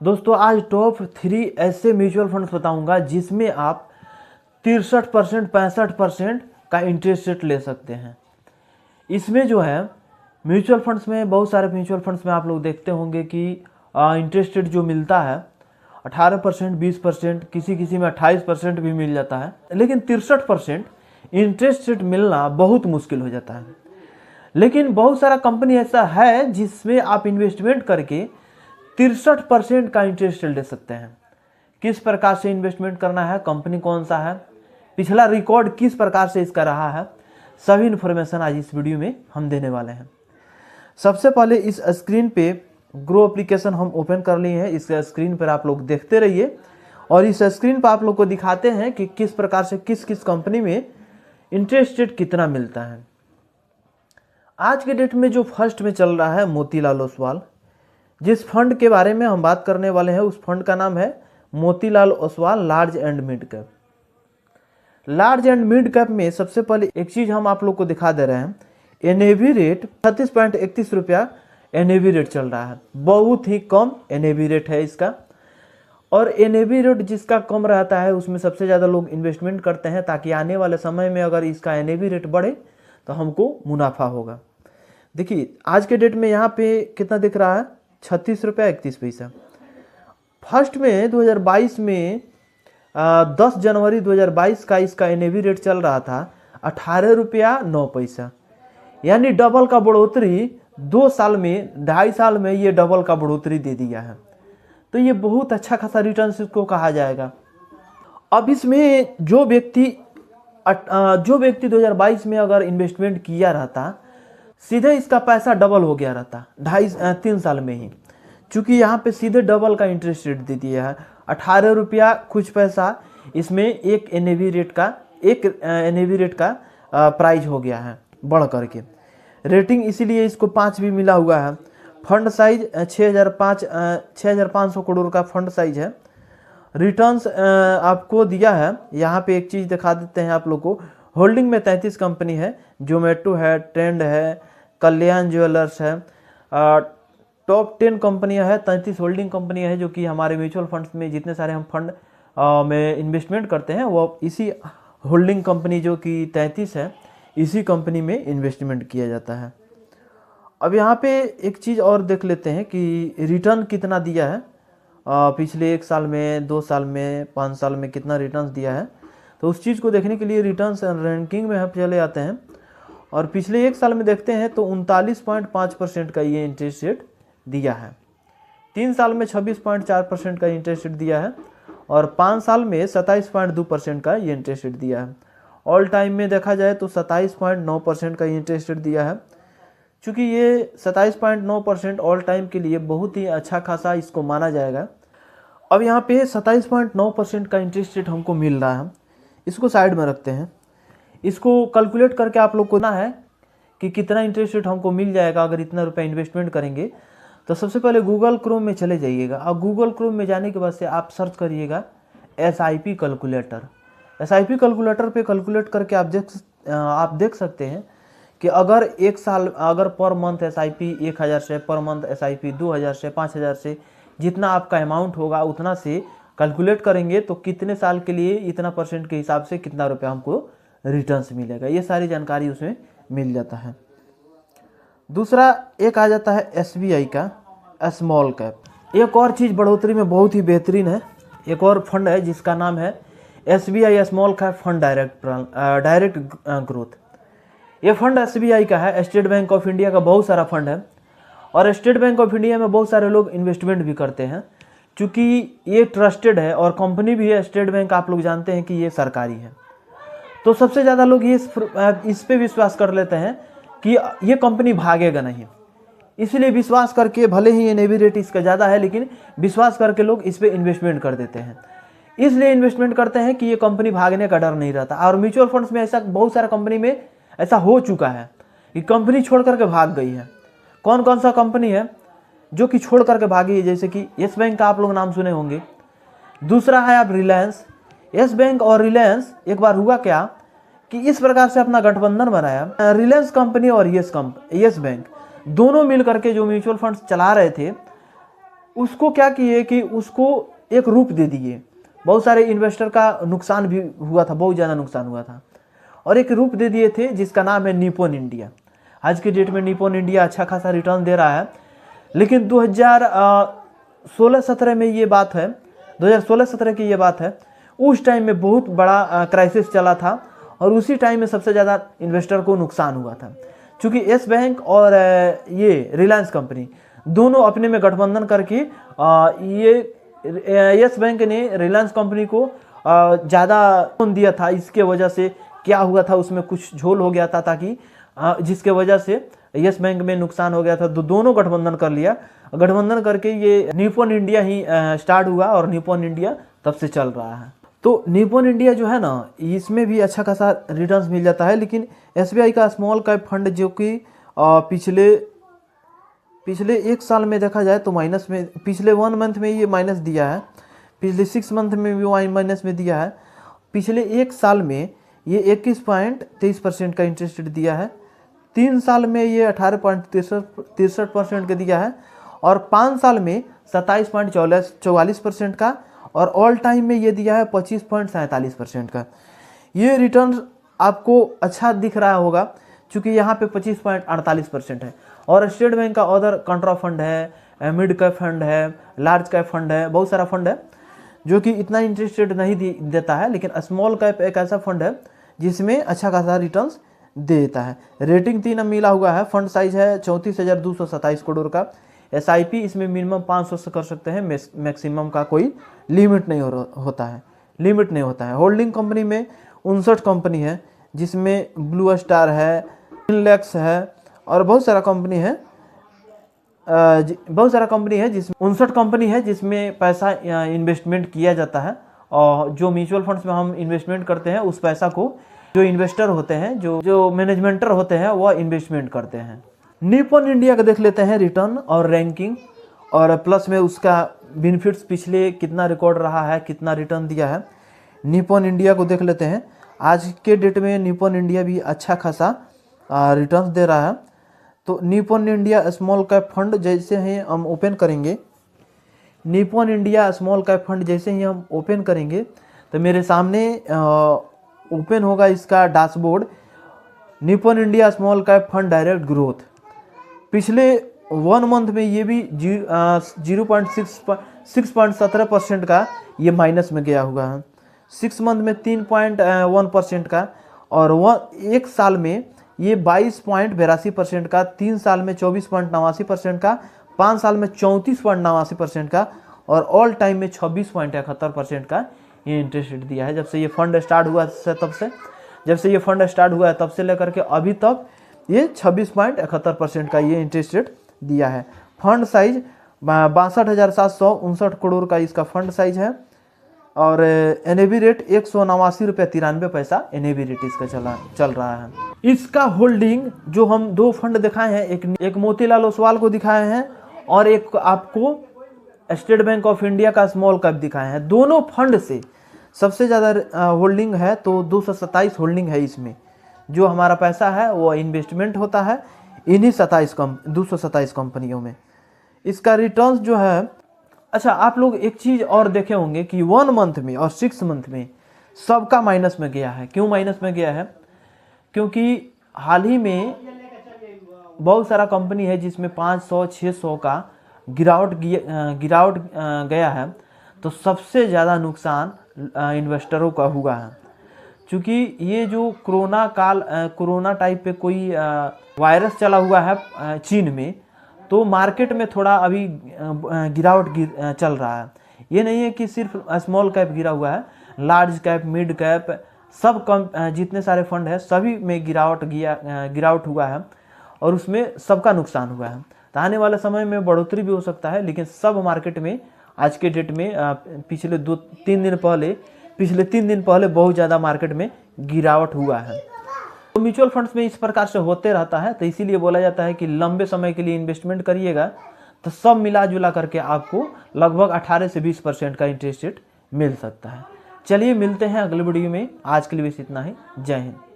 दोस्तों आज टॉप 3 ऐसे म्यूचुअल फंड्स बताऊंगा जिसमें आप 63% 65% का इंटरेस्ट रेट ले सकते हैं। इसमें जो है म्यूचुअल फंड्स में बहुत सारे म्यूचुअल फंड्स में आप लोग देखते होंगे कि इंटरेस्ट रेट जो मिलता है 18% 20%, किसी किसी में 28% भी मिल जाता है, लेकिन 63% इंटरेस्ट रेट मिलना बहुत मुश्किल हो जाता है। लेकिन बहुत सारा कंपनी ऐसा है जिसमें आप इन्वेस्टमेंट करके 63% का इंटरेस्ट ले सकते हैं। किस प्रकार से इन्वेस्टमेंट करना है, कंपनी कौन सा है, पिछला रिकॉर्ड किस प्रकार से इसका रहा है, सभी इन्फॉर्मेशन आज इस वीडियो में हम देने वाले हैं। सबसे पहले इस स्क्रीन पे ग्रो एप्लीकेशन हम ओपन कर लिए हैं। इस स्क्रीन पर आप लोग देखते रहिए और इस स्क्रीन पर आप लोग को दिखाते हैं कि किस प्रकार से किस किस कंपनी में इंटरेस्ट रेट कितना मिलता है। आज के डेट में जो फर्स्ट में चल रहा है मोतीलाल ओसवाल, जिस फंड के बारे में हम बात करने वाले हैं उस फंड का नाम है Motilal Oswal large and mid cap. Large and mid cap में सबसे पहले एक चीज हम आप लोग को दिखा दे रहे हैं, एनएवी रेट 36.31 रुपया एनएवी रेट चल रहा है। बहुत ही कम एनएवी रेट है इसका, और एनएवी रेट जिसका कम रहता है उसमें सबसे ज़्यादा लोग इन्वेस्टमेंट करते हैं ताकि आने वाले समय में अगर इसका एनएवी रेट बढ़े तो हमको मुनाफा होगा। देखिए आज के डेट में यहाँ पे कितना दिख रहा है, 36 रुपया 31 पैसा। फर्स्ट में 2022 में 10 जनवरी 2022 का इसका एनएवी रेट चल रहा था 18 रुपया 9 पैसा, यानी डबल का बढ़ोतरी 2 साल में, 2.5 साल में ये डबल का बढ़ोतरी दे दिया है। तो ये बहुत अच्छा खासा रिटर्न इसको कहा जाएगा। अब इसमें जो व्यक्ति 2022 में अगर इन्वेस्टमेंट किया रहता, सीधे इसका पैसा डबल हो गया रहता 3 साल में ही, चूँकि यहाँ पे सीधे डबल का इंटरेस्ट रेट दे दिया है। 18 रुपया कुछ पैसा इसमें एक एनएवी रेट का प्राइज हो गया है बढ़ करके। रेटिंग इसीलिए इसको 5 भी मिला हुआ है। फंड साइज 6,500 करोड़ का फंड साइज है। रिटर्न्स आपको दिया है, यहाँ पे एक चीज़ दिखा देते हैं आप लोग को। होल्डिंग में 33 कंपनी है, जोमेटो है, ट्रेंड है, कल्याण ज्वेलर्स है। टॉप 10 कंपनियां है, 33 होल्डिंग कंपनियां हैं जो कि हमारे म्यूचुअल फंड्स में जितने सारे हम फंड में इन्वेस्टमेंट करते हैं वो इसी होल्डिंग कंपनी जो कि 33 है, इसी कंपनी में इन्वेस्टमेंट किया जाता है। अब यहाँ पे एक चीज़ और देख लेते हैं कि रिटर्न कितना दिया है, पिछले 1 साल में, 2 साल में, 5 साल में कितना रिटर्न दिया है। तो उस चीज़ को देखने के लिए रिटर्न्स रैंकिंग में हम चले आते हैं और पिछले 1 साल में देखते हैं तो 39.5% का ये इंटरेस्ट रेट दिया है। 3 साल में 26.4% का इंटरेस्ट रेट दिया है और 5 साल में 27.2% का ये इंटरेस्ट रेट दिया है। ऑल टाइम में देखा जाए तो 27.9% का इंटरेस्ट रेट दिया है। चूँकि ये 27.9% ऑल टाइम के लिए बहुत ही अच्छा खासा इसको माना जाएगा। अब यहाँ पे 27.9% का इंटरेस्ट रेट हमको मिल रहा है, इसको साइड में रखते हैं। इसको कैलकुलेट करके आप लोग को ना है कि कितना इंटरेस्ट रेट हमको मिल जाएगा अगर इतना रुपया इन्वेस्टमेंट करेंगे। तो सबसे पहले गूगल क्रोम में चले जाइएगा और गूगल क्रोम में जाने के बाद से आप सर्च करिएगा SIP कैलकुलेटर। SIP कैलकुलेटर पे कैलकुलेट करके आप देख सकते हैं कि अगर 1 साल अगर पर मंथ SIP 1000 से, पर मंथ SIP 2000 से, 5000 से, जितना आपका अमाउंट होगा उतना से कैलकुलेट करेंगे तो कितने साल के लिए इतना परसेंट के हिसाब से कितना रुपया हमको रिटर्न्स मिलेगा, ये सारी जानकारी उसमें मिल जाता है। दूसरा एक आ जाता है SBI का स्मॉल कैप। एक और चीज़ बढ़ोतरी में बहुत ही बेहतरीन है, एक और फंड है जिसका नाम है SBI small cap fund direct growth. ये फंड SBI का है, स्टेट बैंक ऑफ इंडिया का बहुत सारा फंड है और स्टेट बैंक ऑफ इंडिया में बहुत सारे लोग इन्वेस्टमेंट भी करते हैं। चूँकि ये ट्रस्टेड है और कंपनी भी है, स्टेट बैंक आप लोग जानते हैं कि ये सरकारी है, तो सबसे ज़्यादा लोग इस पे विश्वास कर लेते हैं कि ये कंपनी भागेगा नहीं, इसलिए विश्वास करके, भले ही एनएवी रेट इसका ज़्यादा है लेकिन विश्वास करके लोग इस पे इन्वेस्टमेंट कर देते हैं। इसलिए इन्वेस्टमेंट करते हैं कि ये कंपनी भागने का डर नहीं रहता। और म्यूचुअल फंड्स में ऐसा बहुत सारा कंपनी में ऐसा हो चुका है कि कंपनी छोड़ करके भाग गई है। कौन कौन सा कंपनी है जो कि छोड़ करके भागी है, जैसे कि येस बैंक का आप लोग नाम सुने होंगे। दूसरा है आप रिलायंस। येस बैंक और रिलायंस, एक बार हुआ क्या कि इस प्रकार से अपना गठबंधन बनाया, रिलायंस कंपनी और येस बैंक दोनों मिल करके जो म्यूचुअल फंड्स चला रहे थे उसको क्या किए कि उसको एक रूप दे दिए। बहुत सारे इन्वेस्टर का नुकसान भी हुआ था, बहुत ज़्यादा नुकसान हुआ था, और एक रूप दे दिए थे जिसका नाम है निप्पॉन इंडिया। आज के डेट में निप्पॉन इंडिया अच्छा खासा रिटर्न दे रहा है, लेकिन 2016-17 में ये बात है, 2016-17 की ये बात है, उस टाइम में बहुत बड़ा क्राइसिस चला था और उसी टाइम में सबसे ज़्यादा इन्वेस्टर को नुकसान हुआ था, क्योंकि येस बैंक और ये रिलायंस कंपनी दोनों अपने में गठबंधन करके ये येस बैंक ने रिलायंस कंपनी को ज़्यादा लोन दिया था। इसके वजह से क्या हुआ था, उसमें कुछ झोल हो गया था, ताकि जिसके वजह से येस बैंक में नुकसान हो गया था। तो दोनों गठबंधन कर लिया, गठबंधन करके ये निप्पॉन इंडिया ही स्टार्ट हुआ और निप्पॉन इंडिया तब से चल रहा है। तो निप्पॉन इंडिया जो है ना, इसमें भी अच्छा खासा रिटर्न्स मिल जाता है। लेकिन एसबीआई का स्मॉल कैप फंड जो कि पिछले एक साल में देखा जाए तो माइनस में, पिछले 1 मंथ में ये माइनस दिया है, पिछले 6 मंथ में भी माइनस में दिया है। पिछले एक साल में ये 21.23% का इंटरेस्ट रेट दिया है, 3 साल में ये 18.63% का दिया है, और 5 साल में 27.44% का, और ऑल टाइम में ये दिया है 25.47% का। ये रिटर्न आपको अच्छा दिख रहा होगा, क्योंकि यहाँ पे 25.48% है। और स्टेट बैंक का अदर कंट्रा फंड है, मिड कैप फंड है, लार्ज कैप फंड है, बहुत सारा फंड है जो कि इतना इंटरेस्ट रेट नहीं देता है। लेकिन स्मॉल कैप एक ऐसा फंड है जिसमें अच्छा खासा रिटर्न्स देता है। रेटिंग 3 मिला हुआ है, फंड साइज है 34,227 करोड़ का। एसआईपी इसमें मिनिमम 500 से कर सकते हैं, मैक्सिमम का कोई लिमिट नहीं होता है। होल्डिंग कंपनी में 59 कंपनी है, जिसमें ब्लू स्टार है, इनलेक्स है, और बहुत सारा कंपनी है जिसमें 59 कंपनी है जिसमें पैसा इन्वेस्टमेंट किया जाता है। और जो म्यूचुअल फंड्स में हम इन्वेस्टमेंट करते हैं, उस पैसा को जो इन्वेस्टर होते हैं, जो मैनेजमेंटर होते हैं, वह इन्वेस्टमेंट करते हैं। निप्पॉन इंडिया का देख लेते हैं रिटर्न और रैंकिंग, और प्लस में उसका बेनिफिट्स पिछले कितना रिकॉर्ड रहा है, कितना रिटर्न दिया है। निप्पॉन इंडिया को देख लेते हैं। आज के डेट में निप्पॉन इंडिया भी अच्छा खासा रिटर्न दे रहा है। तो Nippon India small cap fund जैसे ही हम ओपन करेंगे, Nippon India small cap fund जैसे ही हम ओपन करेंगे, तो मेरे सामने ओपन होगा इसका dashboard, Nippon India small cap fund direct growth. पिछले 1 मंथ में ये भी 0.6% का ये माइनस में गया हुआ है। 6 मंथ में 3.1% का, और एक साल में ये 22.82% का, 3 साल में 24.89% का, 5 साल में 34.89% का, और ऑल टाइम में 26.71% का ये इंटरेस्ट रेट दिया है। जब से ये फंड स्टार्ट हुआ है तब से लेकर के अभी तक ये 26.71% का ये इंटरेस्ट रेट दिया है। फंड साइज 62,759 करोड़ का इसका फंड साइज है, और एनएवी रेट 189.93 रुपये एनएवी रेट इसका चल रहा है। इसका होल्डिंग जो हम 2 फंड दिखाए हैं, एक मोतीलाल ओसवाल को दिखाए हैं, और एक आपको स्टेट बैंक ऑफ इंडिया का स्मॉल कैप दिखाए हैं। दोनों फंड से सबसे ज़्यादा होल्डिंग है, तो 227 होल्डिंग है इसमें। जो हमारा पैसा है वो इन्वेस्टमेंट होता है इन्हीं 227 कंपनियों में। इसका रिटर्न्स जो है, अच्छा आप लोग एक चीज़ और देखे होंगे कि 1 मंथ में और 6 मंथ में सबका माइनस में गया है। क्यों माइनस में गया है? क्योंकि हाल ही में बहुत सारा कंपनी है जिसमें 500-600 का गिरावट गया है। तो सबसे ज़्यादा नुकसान इन्वेस्टरों का हुआ है, क्योंकि ये जो कोरोना टाइप पे कोई वायरस चला हुआ है चीन में, तो मार्केट में थोड़ा अभी गिरावट चल रहा है। ये नहीं है कि सिर्फ स्मॉल कैप गिरा हुआ है, लार्ज कैप, मिड कैप, सब जितने सारे फंड है सभी में गिरावट हुआ है, और उसमें सबका नुकसान हुआ है। तो आने वाले समय में बढ़ोतरी भी हो सकता है, लेकिन सब मार्केट में आज के डेट में पिछले 3 दिन पहले बहुत ज़्यादा मार्केट में गिरावट हुआ है। तो म्यूचुअल फंड्स में इस प्रकार से होते रहता है। तो इसीलिए बोला जाता है कि लंबे समय के लिए इन्वेस्टमेंट करिएगा तो सब मिला जुला करके आपको लगभग 18 से 20% का इंटरेस्ट रेट मिल सकता है। चलिए मिलते हैं अगले वीडियो में। आज के लिए बस इतना ही। जय हिंद।